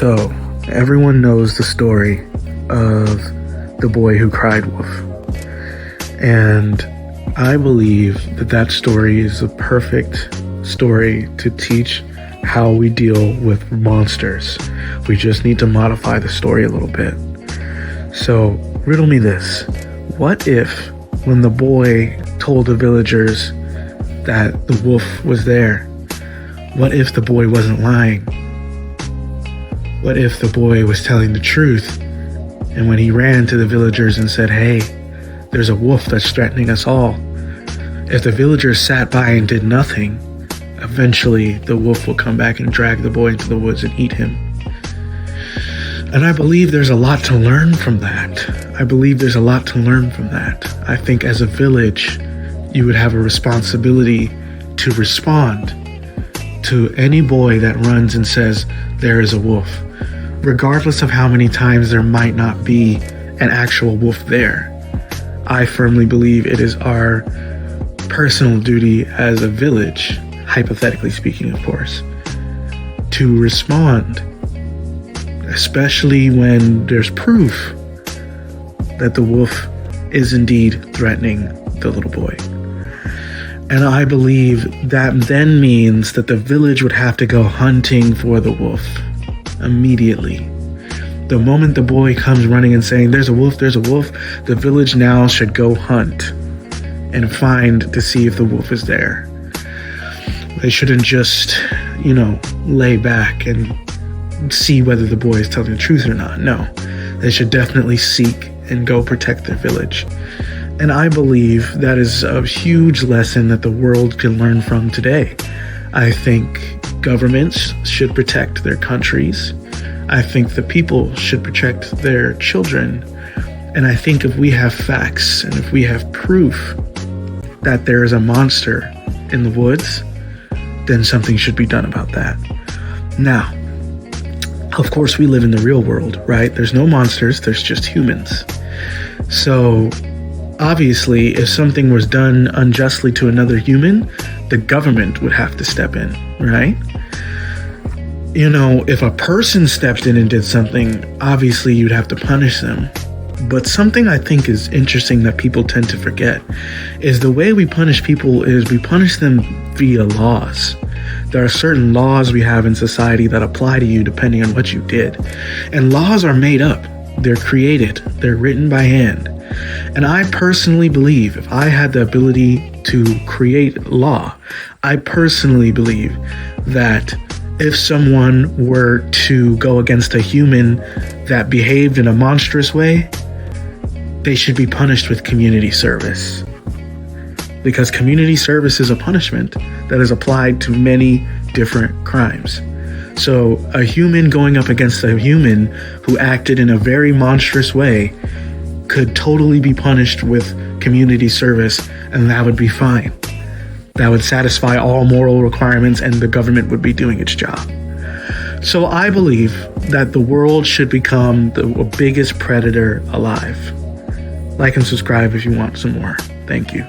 So, everyone knows the story of the boy who cried wolf. And I believe that that story is a perfect story to teach how we deal with monsters. We just need to modify the story a little bit. So, riddle me this. What if, when the boy told the villagers that the wolf was there, what if the boy wasn't lying? What if the boy was telling the truth? And when he ran to the villagers and said, "Hey, there's a wolf that's threatening us all," if the villagers sat by and did nothing, eventually the wolf will come back and drag the boy into the woods and eat him. And I believe there's a lot to learn from that. I think as a village, you would have a responsibility to respond to any boy that runs and says, "There is a wolf," regardless of how many times there might not be an actual wolf there. I firmly believe it is our personal duty as a village, hypothetically speaking, of course, to respond, especially when there's proof that the wolf is indeed threatening the little boy. And I believe that then means that the village would have to go hunting for the wolf immediately. The moment the boy comes running and saying, there's a wolf," the village now should go hunt and find to see if the wolf is there. They shouldn't just, lay back and see whether the boy is telling the truth or not. No, they should definitely seek and go protect their village. And I believe that is a huge lesson that the world can learn from today. I think governments should protect their countries. I think the people should protect their children. And I think if we have facts and if we have proof that there is a monster in the woods, then something should be done about that. Now, of course, we live in the real world, right? There's no monsters, there's just humans. So obviously, if something was done unjustly to another human, the government would have to step in, right? If a person stepped in and did something, obviously you'd have to punish them. But something I think is interesting that people tend to forget is the way we punish people is we punish them via laws. There are certain laws we have in society that apply to you depending on what you did. And laws are made up. They're created. They're written by hand. And I personally believe if I had the ability to create law, I personally believe that if someone were to go against a human that behaved in a monstrous way, they should be punished with community service. Because community service is a punishment that is applied to many different crimes. So a human going up against a human who acted in a very monstrous way could totally be punished with community service, and that would be fine. That would satisfy all moral requirements and the government would be doing its job. So I believe that the world should become the biggest predator alive. Like and subscribe if you want some more. Thank you.